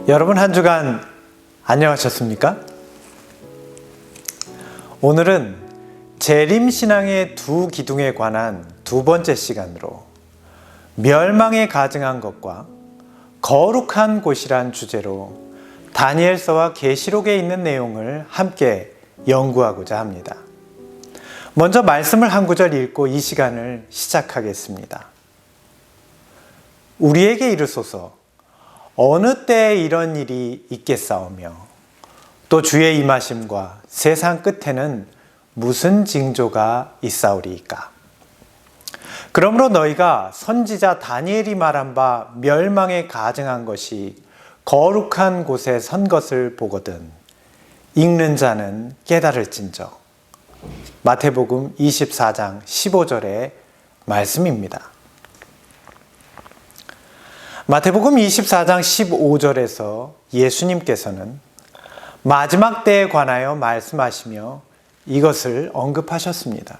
여러분 한 주간 안녕하셨습니까? 오늘은 재림신앙의 두 기둥에 관한 두 번째 시간으로 멸망에 가증한 것과 거룩한 곳이란 주제로 다니엘서와 계시록에 있는 내용을 함께 연구하고자 합니다. 먼저 말씀을 한 구절 읽고 이 시간을 시작하겠습니다. 우리에게 이르소서 어느 때에 이런 일이 있겠사오며 또 주의 임하심과 세상 끝에는 무슨 징조가 있사오리이까. 그러므로 너희가 선지자 다니엘이 말한 바 멸망에 가증한 것이 거룩한 곳에 선 것을 보거든 읽는 자는 깨달을진저. 마태복음 24장 15절의 말씀입니다. 마태복음 24장 15절에서 예수님께서는 마지막 때에 관하여 말씀하시며 이것을 언급하셨습니다.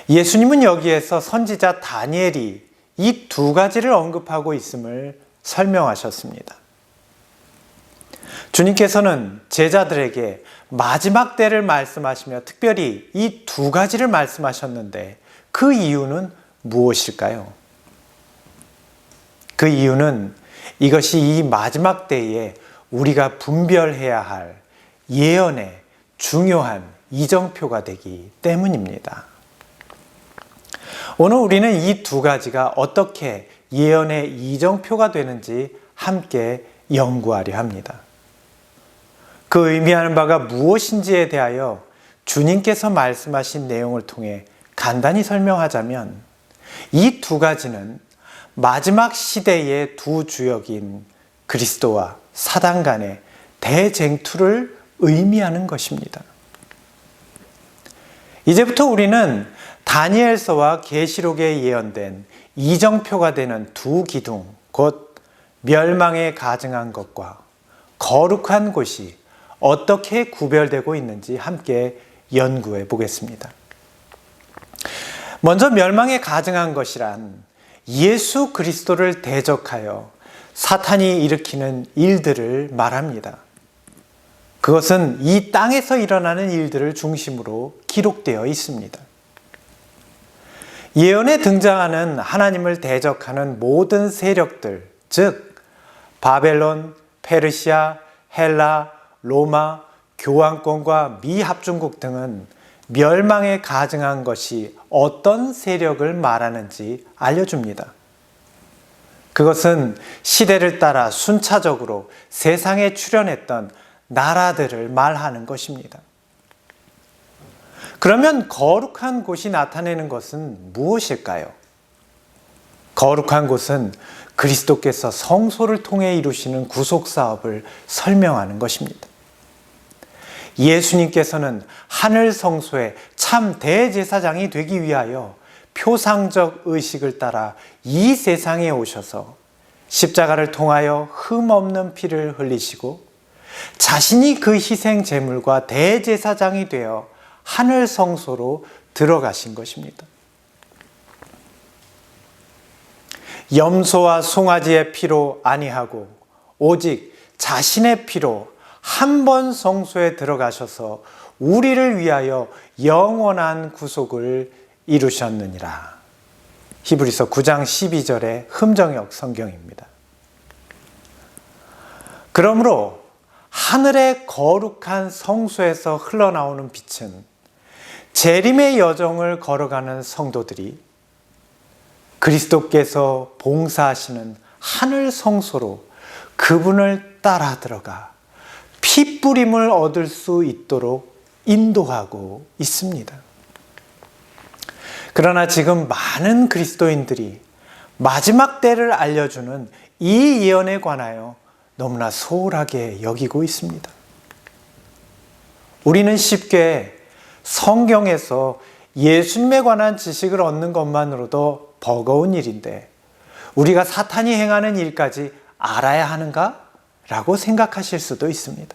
예수님은 여기에서 선지자 다니엘이 이 두 가지를 언급하고 있음을 설명하셨습니다. 주님께서는 제자들에게 마지막 때를 말씀하시며 특별히 이 두 가지를 말씀하셨는데 그 이유는 무엇일까요? 그 이유는 이것이 이 마지막 때에 우리가 분별해야 할 예언의 중요한 이정표가 되기 때문입니다. 오늘 우리는 이 두 가지가 어떻게 예언의 이정표가 되는지 함께 연구하려 합니다. 그 의미하는 바가 무엇인지에 대하여 주님께서 말씀하신 내용을 통해 간단히 설명하자면 이 두 가지는 마지막 시대의 두 주역인 그리스도와 사단 간의 대쟁투를 의미하는 것입니다. 이제부터 우리는 다니엘서와 계시록에 예언된 이정표가 되는 두 기둥, 곧 멸망에 가증한 것과 거룩한 곳이 어떻게 구별되고 있는지 함께 연구해 보겠습니다. 먼저 멸망에 가증한 것이란 예수 그리스도를 대적하여 사탄이 일으키는 일들을 말합니다. 그것은 이 땅에서 일어나는 일들을 중심으로 기록되어 있습니다. 예언에 등장하는 하나님을 대적하는 모든 세력들, 즉 바벨론, 페르시아, 헬라, 로마, 교황권과 미합중국 등은 멸망에 가증한 것이 어떤 세력을 말하는지 알려줍니다. 그것은 시대를 따라 순차적으로 세상에 출현했던 나라들을 말하는 것입니다. 그러면 거룩한 곳이 나타내는 것은 무엇일까요? 거룩한 곳은 그리스도께서 성소를 통해 이루시는 구속사업을 설명하는 것입니다. 예수님께서는 하늘 성소의 참 대제사장이 되기 위하여 표상적 의식을 따라 이 세상에 오셔서 십자가를 통하여 흠없는 피를 흘리시고 자신이 그 희생 제물과 대제사장이 되어 하늘 성소로 들어가신 것입니다. 염소와 송아지의 피로 아니하고 오직 자신의 피로 한 번 성소에 들어가셔서 우리를 위하여 영원한 구속을 이루셨느니라. 히브리서 9장 12절의 흠정역 성경입니다. 그러므로 하늘의 거룩한 성소에서 흘러나오는 빛은 재림의 여정을 걸어가는 성도들이 그리스도께서 봉사하시는 하늘 성소로 그분을 따라 들어가 피 뿌림을 얻을 수 있도록 인도하고 있습니다. 그러나 지금 많은 그리스도인들이 마지막 때를 알려주는 이 예언에 관하여 너무나 소홀하게 여기고 있습니다. 우리는 쉽게 성경에서 예수님에 관한 지식을 얻는 것만으로도 버거운 일인데 우리가 사탄이 행하는 일까지 알아야 하는가? 라고 생각하실 수도 있습니다.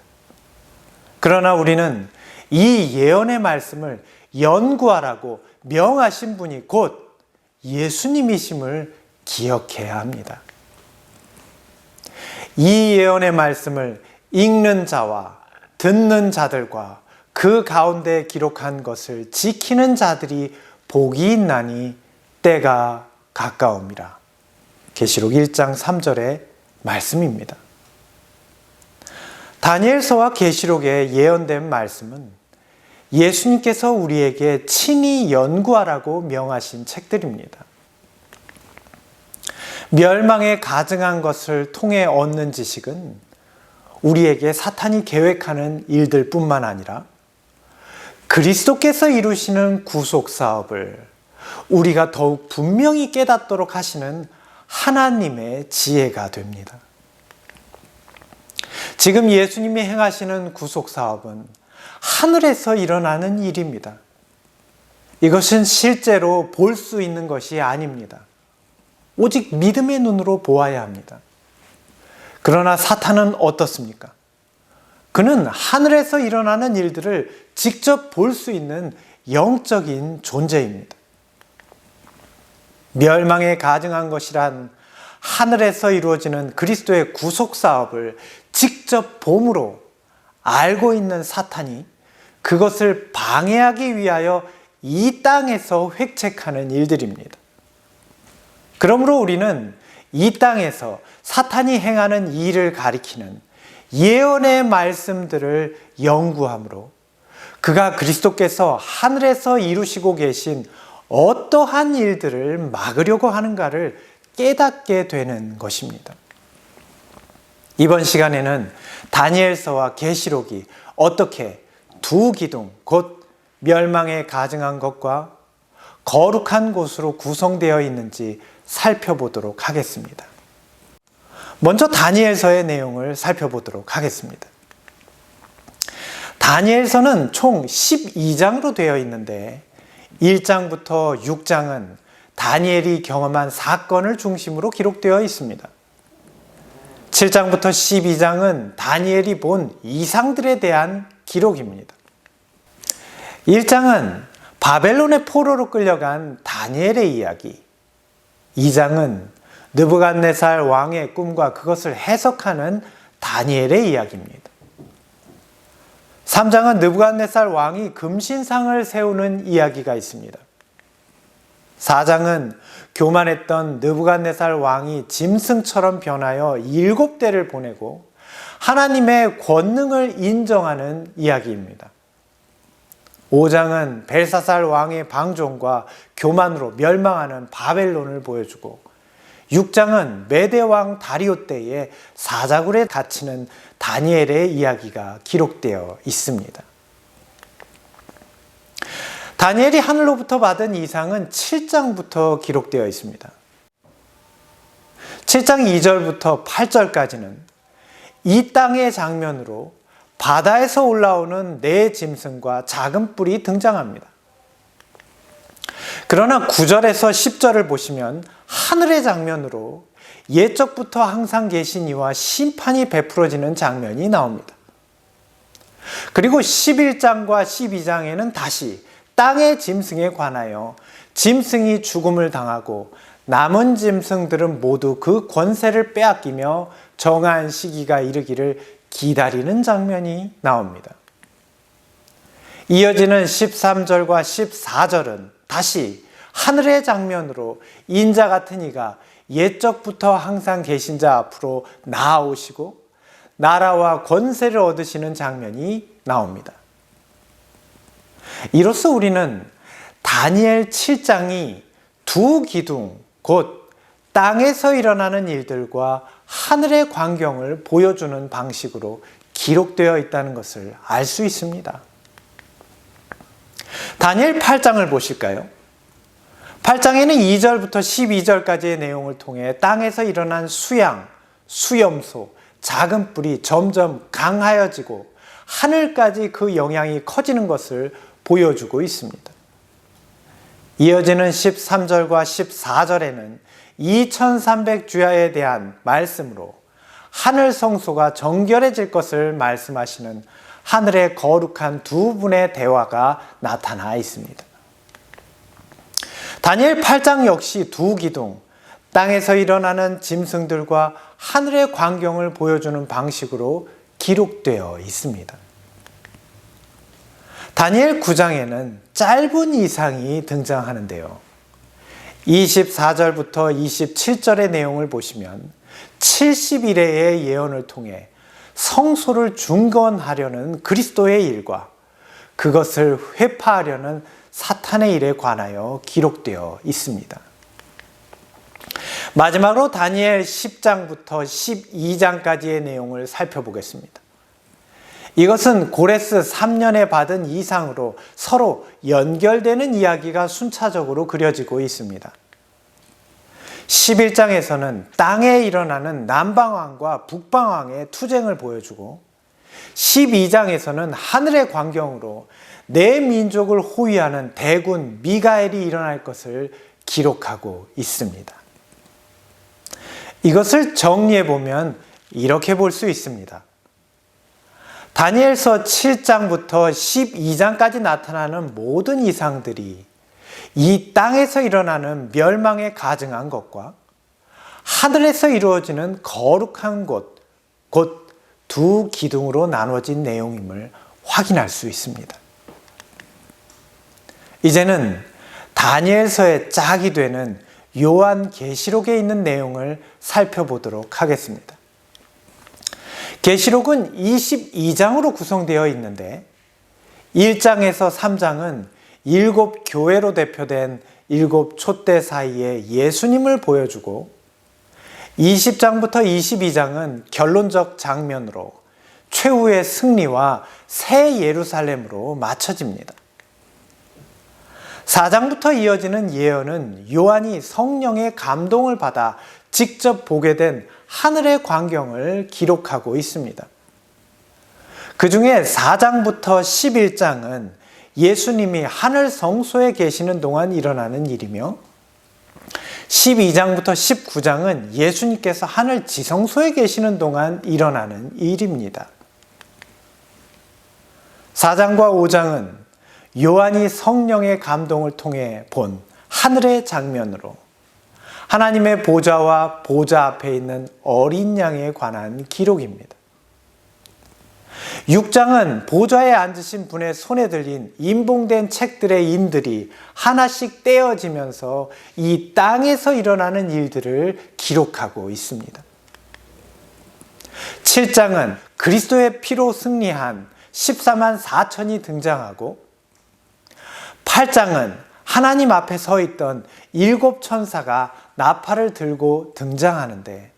그러나 우리는 이 예언의 말씀을 연구하라고 명하신 분이 곧 예수님이심을 기억해야 합니다. 이 예언의 말씀을 읽는 자와 듣는 자들과 그 가운데 기록한 것을 지키는 자들이 복이 있나니 때가 가까움이라. 계시록 1장 3절의 말씀입니다. 다니엘서와 계시록에 예언된 말씀은 예수님께서 우리에게 친히 연구하라고 명하신 책들입니다. 멸망에 가증한 것을 통해 얻는 지식은 우리에게 사탄이 계획하는 일들 뿐만 아니라 그리스도께서 이루시는 구속 사업을 우리가 더욱 분명히 깨닫도록 하시는 하나님의 지혜가 됩니다. 지금 예수님이 행하시는 구속 사업은 하늘에서 일어나는 일입니다. 이것은 실제로 볼 수 있는 것이 아닙니다. 오직 믿음의 눈으로 보아야 합니다. 그러나 사탄은 어떻습니까? 그는 하늘에서 일어나는 일들을 직접 볼 수 있는 영적인 존재입니다. 멸망에 가증한 것이란 하늘에서 이루어지는 그리스도의 구속 사업을 직접 봄으로 알고 있는 사탄이 그것을 방해하기 위하여 이 땅에서 획책하는 일들입니다. 그러므로 우리는 이 땅에서 사탄이 행하는 일을 가리키는 예언의 말씀들을 연구함으로 그가 그리스도께서 하늘에서 이루시고 계신 어떠한 일들을 막으려고 하는가를 깨닫게 되는 것입니다. 이번 시간에는 다니엘서와 계시록이 어떻게 두 기둥, 곧 멸망에 가증한 것과 거룩한 곳으로 구성되어 있는지 살펴보도록 하겠습니다. 먼저 다니엘서의 내용을 살펴보도록 하겠습니다. 다니엘서는 총 12장으로 되어 있는데 1장부터 6장은 다니엘이 경험한 사건을 중심으로 기록되어 있습니다. 7장부터 12장은 다니엘이 본 이상들에 대한 기록입니다. 1장은 바벨론의 포로로 끌려간 다니엘의 이야기, 2장은 느부갓네살 왕의 꿈과 그것을 해석하는 다니엘의 이야기입니다. 3장은 느부갓네살 왕이 금신상을 세우는 이야기가 있습니다. 4장은 교만했던 느부갓네살 왕이 짐승처럼 변하여 7대를 보내고 하나님의 권능을 인정하는 이야기입니다. 5장은 벨사살 왕의 방종과 교만으로 멸망하는 바벨론을 보여주고 6장은 메대왕 다리오 때에 사자굴에 갇히는 다니엘의 이야기가 기록되어 있습니다. 다니엘이 하늘로부터 받은 이상은 7장부터 기록되어 있습니다. 7장 2절부터 8절까지는 이 땅의 장면으로 바다에서 올라오는 네 짐승과 작은 뿔이 등장합니다. 그러나 9절에서 10절을 보시면 하늘의 장면으로 옛적부터 항상 계신 이와 심판이 베풀어지는 장면이 나옵니다. 그리고 11장과 12장에는 다시 땅의 짐승에 관하여 짐승이 죽음을 당하고 남은 짐승들은 모두 그 권세를 빼앗기며 정한 시기가 이르기를 기다리는 장면이 나옵니다. 이어지는 13절과 14절은 다시 하늘의 장면으로 인자 같은 이가 옛적부터 항상 계신 자 앞으로 나아오시고 나라와 권세를 얻으시는 장면이 나옵니다. 이로써 우리는 다니엘 7장이 두 기둥, 곧 땅에서 일어나는 일들과 하늘의 광경을 보여주는 방식으로 기록되어 있다는 것을 알 수 있습니다. 다니엘 8장을 보실까요? 8장에는 2절부터 12절까지의 내용을 통해 땅에서 일어난 수양, 수염소, 작은 뿔이 점점 강하여지고 하늘까지 그 영향이 커지는 것을 보여주고 있습니다. 이어지는 13절과 14절에는 2300주야에 대한 말씀으로 하늘 성소가 정결해질 것을 말씀하시는 하늘의 거룩한 두 분의 대화가 나타나 있습니다. 다니엘 8장 역시 두 기둥, 땅에서 일어나는 짐승들과 하늘의 광경을 보여주는 방식으로 기록되어 있습니다. 다니엘 9장에는 짧은 이상이 등장하는데요. 24절부터 27절의 내용을 보시면 70일의 예언을 통해 성소를 중건하려는 그리스도의 일과 그것을 회파하려는 사탄의 일에 관하여 기록되어 있습니다. 마지막으로 다니엘 10장부터 12장까지의 내용을 살펴보겠습니다. 이것은 고레스 3년에 받은 이상으로 서로 연결되는 이야기가 순차적으로 그려지고 있습니다. 11장에서는 땅에 일어나는 남방왕과 북방왕의 투쟁을 보여주고 12장에서는 하늘의 광경으로 내 민족을 호위하는 대군 미가엘이 일어날 것을 기록하고 있습니다. 이것을 정리해 보면 이렇게 볼 수 있습니다. 다니엘서 7장부터 12장까지 나타나는 모든 이상들이 이 땅에서 일어나는 멸망에 가증한 것과 하늘에서 이루어지는 거룩한 곳, 곧 두 기둥으로 나눠진 내용임을 확인할 수 있습니다. 이제는 다니엘서의 짝이 되는 요한계시록에 있는 내용을 살펴보도록 하겠습니다. 계시록은 22장으로 구성되어 있는데 1장에서 3장은 7교회로 대표된 7촛대 사이에 예수님을 보여주고 20장부터 22장은 결론적 장면으로 최후의 승리와 새 예루살렘으로 맞춰집니다. 4장부터 이어지는 예언은 요한이 성령의 감동을 받아 직접 보게 된 하늘의 광경을 기록하고 있습니다. 그 중에 4장부터 11장은 예수님이 하늘 성소에 계시는 동안 일어나는 일이며 12장부터 19장은 예수님께서 하늘 지성소에 계시는 동안 일어나는 일입니다. 4장과 5장은 요한이 성령의 감동을 통해 본 하늘의 장면으로 하나님의 보좌와 보좌 앞에 있는 어린 양에 관한 기록입니다. 6장은 보좌에 앉으신 분의 손에 들린 인봉된 책들의 인들이 하나씩 떼어지면서 이 땅에서 일어나는 일들을 기록하고 있습니다. 7장은 그리스도의 피로 승리한 14만 4천이 등장하고 8장은 하나님 앞에 서 있던 7 천사가 나팔을 들고 등장하는데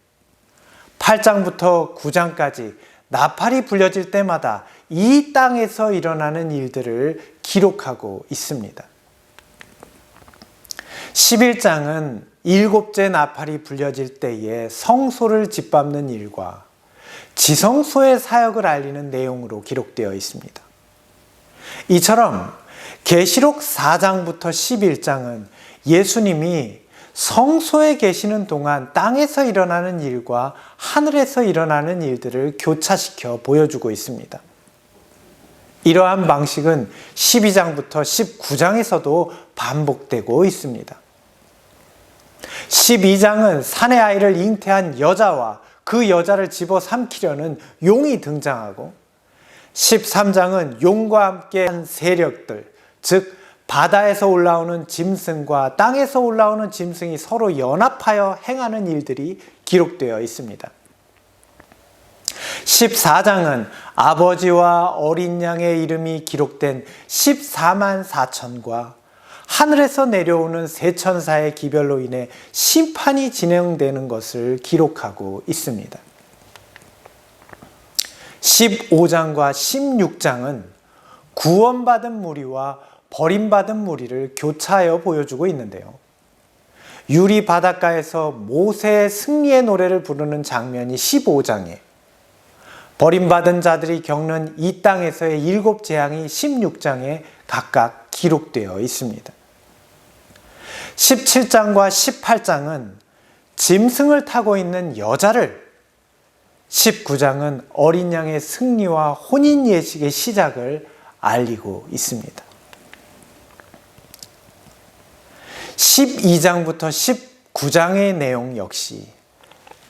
8장부터 9장까지 나팔이 불려질 때마다 이 땅에서 일어나는 일들을 기록하고 있습니다. 11장은 7째 나팔이 불려질 때에 성소를 짓밟는 일과 지성소의 사역을 알리는 내용으로 기록되어 있습니다. 이처럼 계시록 4장부터 11장은 예수님이 성소에 계시는 동안 땅에서 일어나는 일과 하늘에서 일어나는 일들을 교차시켜 보여주고 있습니다. 이러한 방식은 12장부터 19장에서도 반복되고 있습니다. 12장은 산의 아이를 잉태한 여자와 그 여자를 집어삼키려는 용이 등장하고 13장은 용과 함께 한 세력들, 즉 바다에서 올라오는 짐승과 땅에서 올라오는 짐승이 서로 연합하여 행하는 일들이 기록되어 있습니다. 14장은 아버지와 어린 양의 이름이 기록된 14만 4천과 하늘에서 내려오는 세 천사의 기별로 인해 심판이 진행되는 것을 기록하고 있습니다. 15장과 16장은 구원받은 무리와 버림받은 무리를 교차하여 보여주고 있는데요. 유리 바닷가에서 모세의 승리의 노래를 부르는 장면이 15장에, 버림받은 자들이 겪는 이 땅에서의 7 재앙이 16장에 각각 기록되어 있습니다. 17장과 18장은 짐승을 타고 있는 여자를, 19장은 어린 양의 승리와 혼인 예식의 시작을 알리고 있습니다. 12장부터 19장의 내용 역시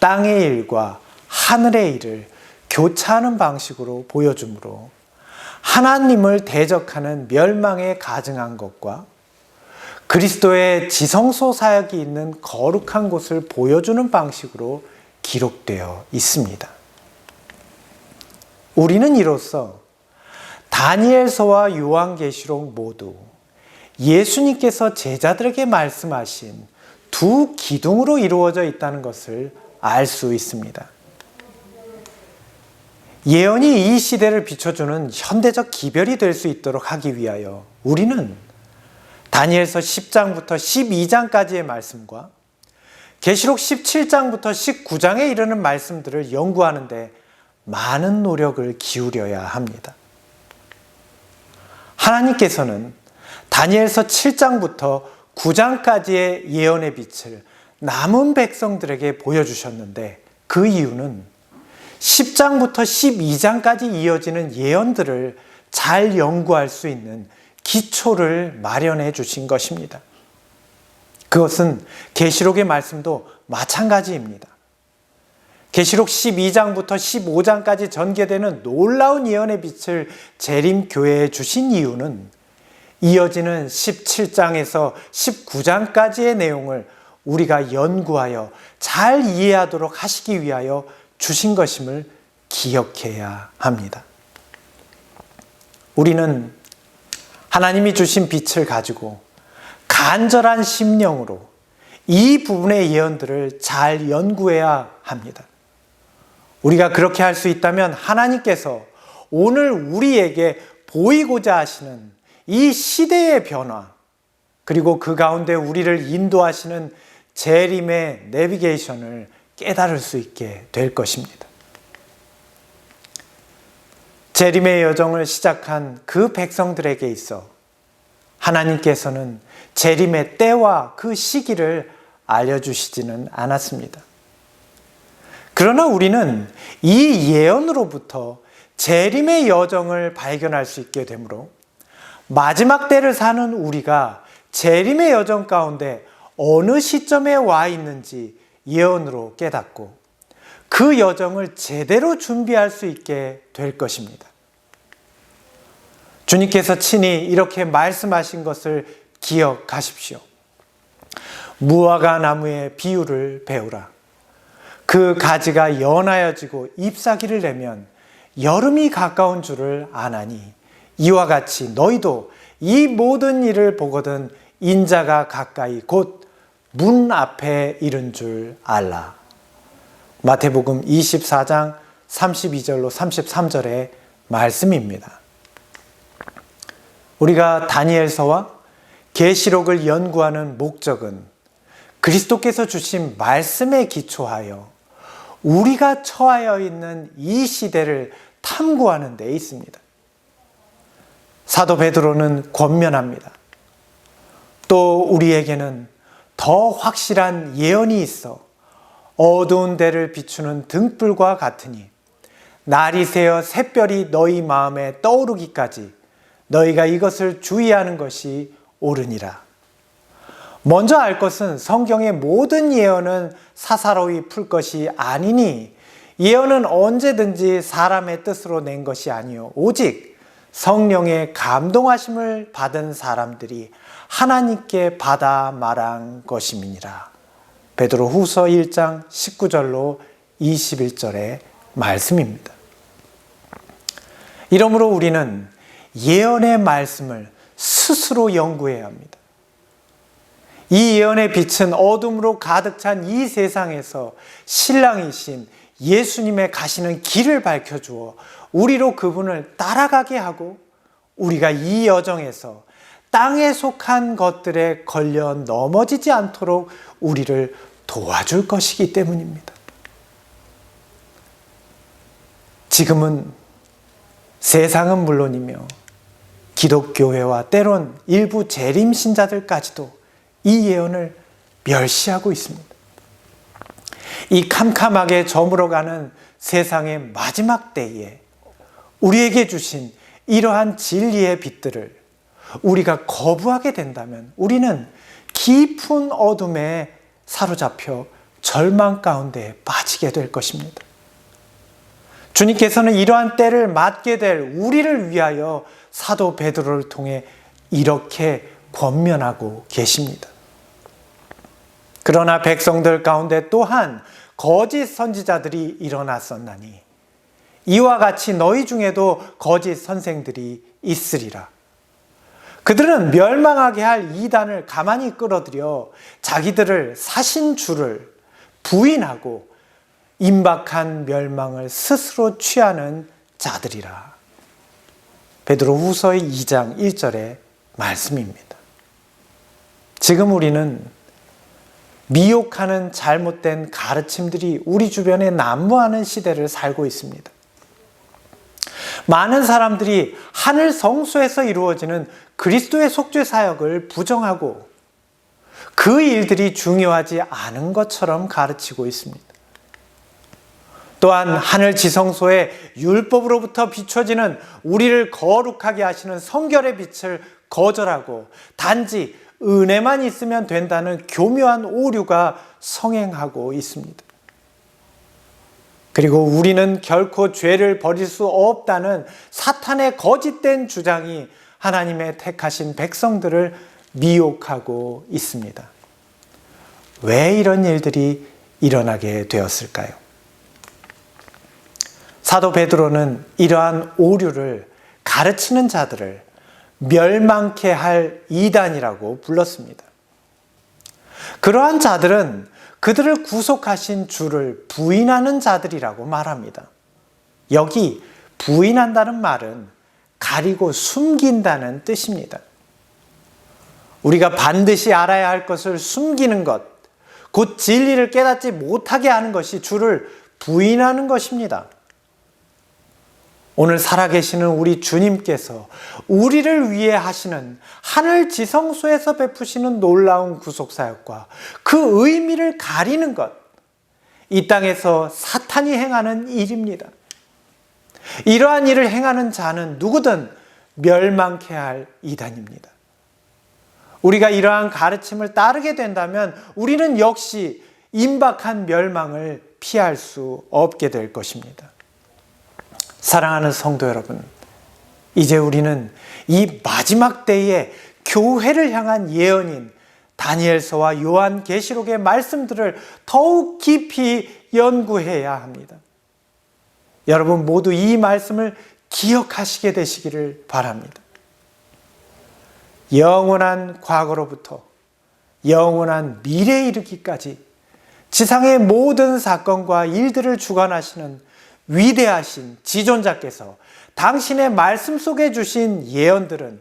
땅의 일과 하늘의 일을 교차하는 방식으로 보여주므로 하나님을 대적하는 멸망에 가증한 것과 그리스도의 지성소 사역이 있는 거룩한 곳을 보여주는 방식으로 기록되어 있습니다. 우리는 이로써 다니엘서와 요한계시록 모두 예수님께서 제자들에게 말씀하신 두 기둥으로 이루어져 있다는 것을 알 수 있습니다. 예언이 이 시대를 비춰주는 현대적 기별이 될 수 있도록 하기 위하여 우리는 다니엘서 10장부터 12장까지의 말씀과 계시록 17장부터 19장에 이르는 말씀들을 연구하는데 많은 노력을 기울여야 합니다. 하나님께서는 다니엘서 7장부터 9장까지의 예언의 빛을 남은 백성들에게 보여주셨는데 그 이유는 10장부터 12장까지 이어지는 예언들을 잘 연구할 수 있는 기초를 마련해 주신 것입니다. 그것은 계시록의 말씀도 마찬가지입니다. 계시록 12장부터 15장까지 전개되는 놀라운 예언의 빛을 재림교회에 주신 이유는 이어지는 17장에서 19장까지의 내용을 우리가 연구하여 잘 이해하도록 하시기 위하여 주신 것임을 기억해야 합니다. 우리는 하나님이 주신 빛을 가지고 간절한 심령으로 이 부분의 예언들을 잘 연구해야 합니다. 우리가 그렇게 할 수 있다면 하나님께서 오늘 우리에게 보이고자 하시는 이 시대의 변화, 그리고 그 가운데 우리를 인도하시는 재림의 내비게이션을 깨달을 수 있게 될 것입니다. 재림의 여정을 시작한 그 백성들에게 있어 하나님께서는 재림의 때와 그 시기를 알려주시지는 않았습니다. 그러나 우리는 이 예언으로부터 재림의 여정을 발견할 수 있게 되므로 마지막 때를 사는 우리가 재림의 여정 가운데 어느 시점에 와 있는지 예언으로 깨닫고 그 여정을 제대로 준비할 수 있게 될 것입니다. 주님께서 친히 이렇게 말씀하신 것을 기억하십시오. 무화과 나무의 비유를 배우라. 그 가지가 연하여지고 잎사귀를 내면 여름이 가까운 줄을 아나니 이와 같이 너희도 이 모든 일을 보거든 인자가 가까이 곧 문 앞에 이른 줄 알라. 마태복음 24장 32절로 33절의 말씀입니다. 우리가 다니엘서와 계시록을 연구하는 목적은 그리스도께서 주신 말씀에 기초하여 우리가 처하여 있는 이 시대를 탐구하는 데 있습니다. 사도 베드로는 권면합니다. 또 우리에게는 더 확실한 예언이 있어 어두운 데를 비추는 등불과 같으니 날이 새어 샛별이 너희 마음에 떠오르기까지 너희가 이것을 주의하는 것이 옳으니라. 먼저 알 것은 성경의 모든 예언은 사사로이 풀 것이 아니니 예언은 언제든지 사람의 뜻으로 낸 것이 아니요 오직 성령의 감동하심을 받은 사람들이 하나님께 받아 말한 것임이니라. 베드로 후서 1장 19절로 21절의 말씀입니다. 이러므로 우리는 예언의 말씀을 스스로 연구해야 합니다. 이 예언의 빛은 어둠으로 가득 찬 이 세상에서 신랑이신 예수님의 가시는 길을 밝혀주어 우리로 그분을 따라가게 하고 우리가 이 여정에서 땅에 속한 것들에 걸려 넘어지지 않도록 우리를 도와줄 것이기 때문입니다. 지금은 세상은 물론이며 기독교회와 때론 일부 재림 신자들까지도 이 예언을 멸시하고 있습니다. 이 캄캄하게 저물어가는 세상의 마지막 때에 우리에게 주신 이러한 진리의 빛들을 우리가 거부하게 된다면 우리는 깊은 어둠에 사로잡혀 절망 가운데 빠지게 될 것입니다. 주님께서는 이러한 때를 맞게 될 우리를 위하여 사도 베드로를 통해 이렇게 권면하고 계십니다. 그러나 백성들 가운데 또한 거짓 선지자들이 일어났었나니 이와 같이 너희 중에도 거짓 선생들이 있으리라. 그들은 멸망하게 할 이단을 가만히 끌어들여 자기들을 사신 주를 부인하고 임박한 멸망을 스스로 취하는 자들이라. 베드로후서 2장 1절의 말씀입니다. 지금 우리는 미혹하는 잘못된 가르침들이 우리 주변에 난무하는 시대를 살고 있습니다. 많은 사람들이 하늘 성소에서 이루어지는 그리스도의 속죄 사역을 부정하고 그 일들이 중요하지 않은 것처럼 가르치고 있습니다. 또한 하늘 지성소의 율법으로부터 비춰지는 우리를 거룩하게 하시는 성결의 빛을 거절하고 단지 은혜만 있으면 된다는 교묘한 오류가 성행하고 있습니다. 그리고 우리는 결코 죄를 버릴 수 없다는 사탄의 거짓된 주장이 하나님의 택하신 백성들을 미혹하고 있습니다. 왜 이런 일들이 일어나게 되었을까요? 사도 베드로는 이러한 오류를 가르치는 자들을 멸망케 할 이단이라고 불렀습니다. 그러한 자들은 그들을 구속하신 주를 부인하는 자들이라고 말합니다. 여기 부인한다는 말은 가리고 숨긴다는 뜻입니다. 우리가 반드시 알아야 할 것을 숨기는 것, 곧 진리를 깨닫지 못하게 하는 것이 주를 부인하는 것입니다. 오늘 살아계시는 우리 주님께서 우리를 위해 하시는 하늘 지성소에서 베푸시는 놀라운 구속사역과 그 의미를 가리는 것, 이 땅에서 사탄이 행하는 일입니다. 이러한 일을 행하는 자는 누구든 멸망케 할 이단입니다. 우리가 이러한 가르침을 따르게 된다면 우리는 역시 임박한 멸망을 피할 수 없게 될 것입니다. 사랑하는 성도 여러분, 이제 우리는 이 마지막 때에 교회를 향한 예언인 다니엘서와 요한계시록의 말씀들을 더욱 깊이 연구해야 합니다. 여러분 모두 이 말씀을 기억하시게 되시기를 바랍니다. 영원한 과거로부터 영원한 미래에 이르기까지 지상의 모든 사건과 일들을 주관하시는 위대하신 지존자께서 당신의 말씀 속에 주신 예언들은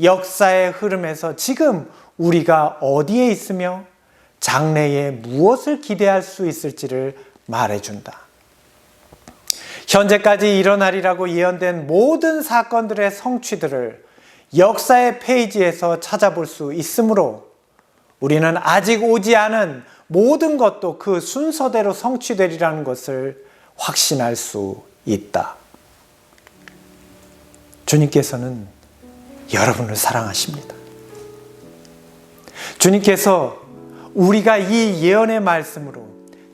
역사의 흐름에서 지금 우리가 어디에 있으며 장래에 무엇을 기대할 수 있을지를 말해준다. 현재까지 일어나리라고 예언된 모든 사건들의 성취들을 역사의 페이지에서 찾아볼 수 있으므로 우리는 아직 오지 않은 모든 것도 그 순서대로 성취되리라는 것을 확신할 수 있다. 주님께서는 여러분을 사랑하십니다. 주님께서 우리가 이 예언의 말씀으로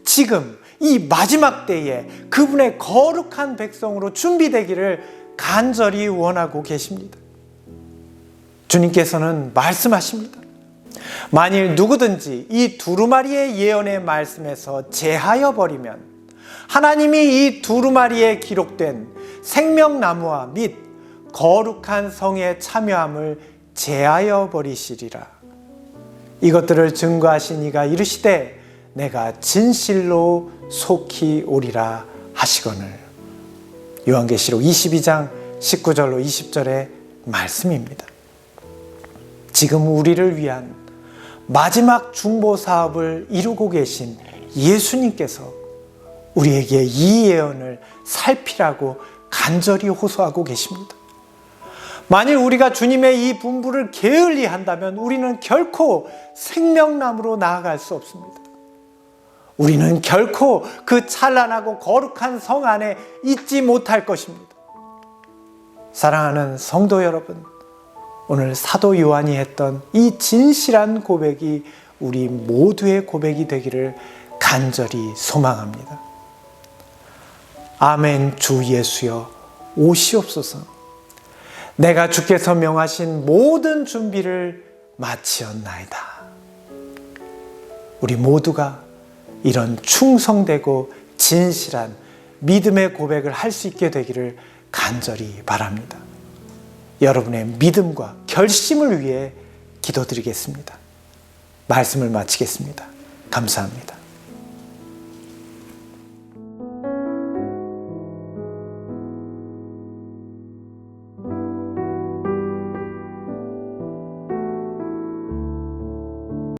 지금 이 마지막 때에 그분의 거룩한 백성으로 준비되기를 간절히 원하고 계십니다. 주님께서는 말씀하십니다. 만일 누구든지 이 두루마리의 예언의 말씀에서 제하여 버리면 하나님이 이 두루마리에 기록된 생명나무와 및 거룩한 성에 참여함을 제하여 버리시리라. 이것들을 증거하신 이가 이르시되 내가 진실로 속히 오리라 하시거늘. 요한계시록 22장 19절로 20절의 말씀입니다. 지금 우리를 위한 마지막 중보 사업을 이루고 계신 예수님께서 우리에게 이 예언을 살피라고 간절히 호소하고 계십니다. 만일 우리가 주님의 이 분부를 게을리 한다면 우리는 결코 생명나무로 나아갈 수 없습니다. 우리는 결코 그 찬란하고 거룩한 성 안에 있지 못할 것입니다. 사랑하는 성도 여러분, 오늘 사도 요한이 했던 이 진실한 고백이 우리 모두의 고백이 되기를 간절히 소망합니다. 아멘. 주 예수여 오시옵소서. 내가 주께서 명하신 모든 준비를 마치었나이다. 우리 모두가 이런 충성되고 진실한 믿음의 고백을 할 수 있게 되기를 간절히 바랍니다. 여러분의 믿음과 결심을 위해 기도드리겠습니다. 말씀을 마치겠습니다. 감사합니다.